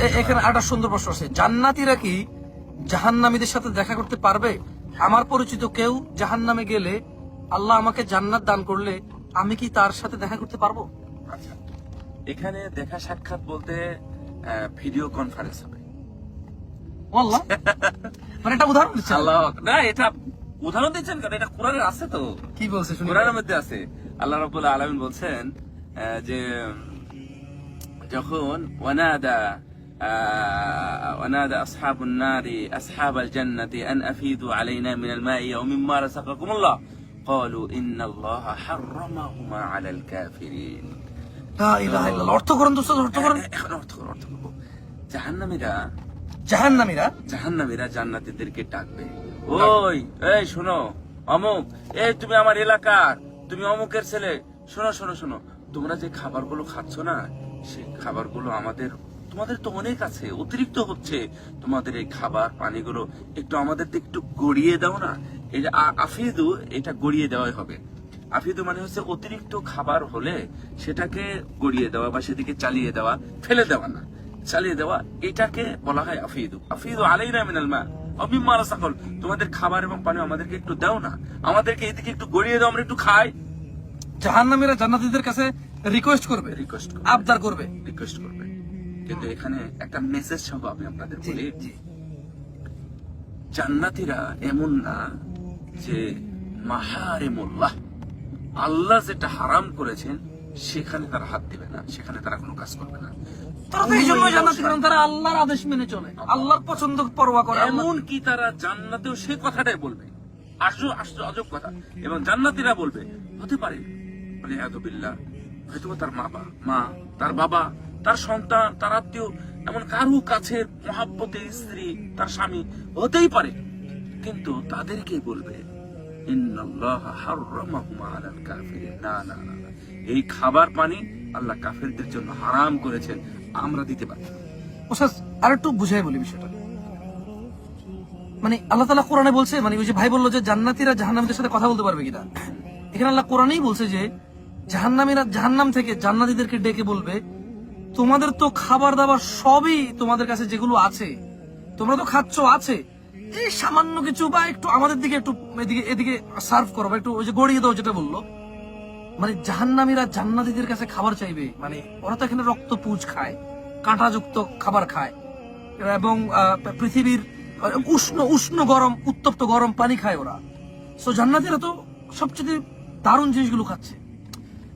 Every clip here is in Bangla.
এখানে একটা সুন্দর প্রশ্ন আছে, জান্নাতীরা কি জাহান্নামীদের সাথে দেখা করতে পারবে? আমার পরিচিত কেউ জাহান্নামে গেলে আল্লাহ আমাকে জান্নাত দান করলে আমি কি তার সাথে দেখা করতে পারবো? আচ্ছা, এখানে দেখা সাক্ষাৎ বলতে ভিডিও কনফারেন্স হবে। আল্লাহ মানে এটা উদাহরণ দিচ্ছেন? আল্লাহ না, এটা উদাহরণ দিচ্ছেন কারণ এটা কোরআনে আছে তো। কি বলছে শুনি? কোরআনের মধ্যে আছে। আল্লাহ রাব্বুল আলামিন বলছেন যে যখন ওয়ানাদা আসহাবুন নারি আসহাবাল জান্নাতি আন আফিদু আলাইনা মিনাল মাই ওয়া মিম্মা রাযাকাকুমুল্লাহ ক্বালু ইন্নাল্লাহা হাররামাহুমা আলাল কাফিরিন। লা ইলাহা ইল্লাল্লাহ। অর্থ করেন দোস্ত, অর্থ করেন। এখন অর্থ করব। জাহান্নামীরা জাহান্নামীরা জান্নাতীদেরকে ডাকবে, ওই এই শোনো অমুক, এই তুমি আমার এলাকার, তুমি অমুকের ছেলে, শোনো শোনো শোনো, তোমরা যে খাবারগুলো খাচ্ছ না সেই খাবারগুলো তোমাদের তো অনেক আছে, অতিরিক্ত হচ্ছে, তোমাদের এই খাবার পানিগুলো একটু আমাদের একটু গড়িয়ে দাও না। এই যে আফিদু, এটা গড়িয়ে দেওয়াই হবে। আফিদু মানে হচ্ছে অতিরিক্ত খাবার হলে সেটাকে গড়িয়ে দেওয়া বা সেদিকে চালিয়ে দেওয়া, ফেলে দেওয়া না, চালিয়ে দেওয়া, এটাকে বলা হয় আফিদু। আফিদু আলাইনা মিনাল মা ওয়া মিম্মা রাযাকাকুম, তোমাদের খাবার এবং পানি আমাদেরকে একটু দাও না, আমাদেরকে এদিকে একটু গড়িয়ে দাও, আমরা একটু খাই। জাহান্নামীরা জান্নাতীদের কাছে রিকোয়েস্ট করবে, আবদার করবে, রিকোয়েস্ট করবে। কিন্তু এখানে একটা মেসেজ সহ আমি আপনাদের বলি, জান্নাতীরা এমন না যে মাহারিমুল্লাহ, আল্লাহ যেটা হারাম করেছেন সেখানে তারা হাত দিবে না, সেখানে তারা কোনো কাজ করবে না। তারা তো এই জন্যই জান্নাতী, কারণ তারা আল্লাহর আদেশ মেনে চলে, আল্লাহর পছন্দ পরোয়া করে। এমন কি তারা জান্নাতেও সে কথাটাই বলবে, আজব কথা। এবং জান্নাতীরা বলবে, হতে পারে ওয়ালিয়াযুবিল্লাহ, হয়তো তার মা, তার বাবা, তার সন্তান, তার আত্মীয়, এমন কারো কাছের মহাব্বতের স্ত্রী, তার স্বামী হতেই পারে, কিন্তু তাদেরকে বলবে ইন্নাল্লাহা হাররামাহুমা আলাল কাফিরিন, না না না, এই খাবার পানি আল্লাহ কাফেরদের জন্য হারাম করেছেন, আমরা দিতে পারি না। ওস্তাদ আরেকটু বুঝাই বলি বিষয়টা, মানে আল্লাহ তাআলা কোরআনে বলছে, মানে ওই যে ভাই বললো যে জান্নাতীরা জাহান্নামীদের সাথে কথা বলতে পারবে কিনা, এখানে আল্লাহ কোরআনেই বলছে যে জাহান্নামীরা জাহান্নাম থেকে জান্নাতীদেরকে ডেকে বলবে, তোমাদের তো খাবার দাবার সবই তোমাদের কাছে যেগুলো আছে, তোমরা তো খাচ্ছ আছে, এই সামান্য কিছু বা একটু আমাদের দিকে একটু এদিকে সার্ভ করো, বা একটু ওই যে গড়িয়ে দাও, যেটা বললো। মানে জাহান্নামীরা জান্নাতীদের কাছে খাবার চাইবে, মানে ওরা তো এখানে রক্ত পুঁজ খায়, কাঁটাযুক্ত খাবার খায়, এবং পৃথিবীর উষ্ণ উষ্ণ গরম উত্তপ্ত গরম পানি খায় ওরা। সো জান্নাতীরা তো সবচেয়ে দারুণ জিনিসগুলো খাচ্ছে।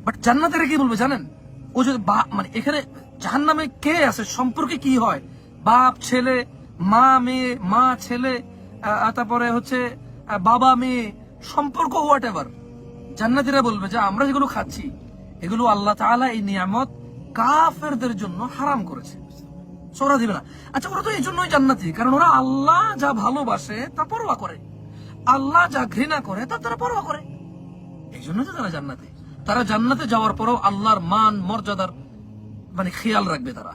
বাট জান্নাতীরা কি বলবে জানেন, ও যদি মানে এখানে জাহান্নামে কে আছে, সম্পর্কে কি হয়, বাপ ছেলে, মা মেয়ে, মা ছেলে, তারপরে হচ্ছে বাবা মেয়ে, সম্পর্ক হোয়াট এভার, জান্নাতীরা বলবে যে আমরা যেগুলো খাচ্ছি এগুলো আল্লাহ তাআলা এই নিয়ামত কাফেরদের জন্য হারাম করেছে, ওরা দিবে না। আচ্ছা, ওরা তো এই জন্যই জান্নাতী, কারণ ওরা আল্লাহ যা ভালোবাসে তা পরোয়া করে, আল্লাহ যা ঘৃণা করে তা তারা পরোয়া করে, এই জন্য তো তারা জান্নাতী। তারা জান্নাতে যাওয়ার পরও আল্লাহর মান মর্যাদার মানে খেয়াল রাখবে তারা।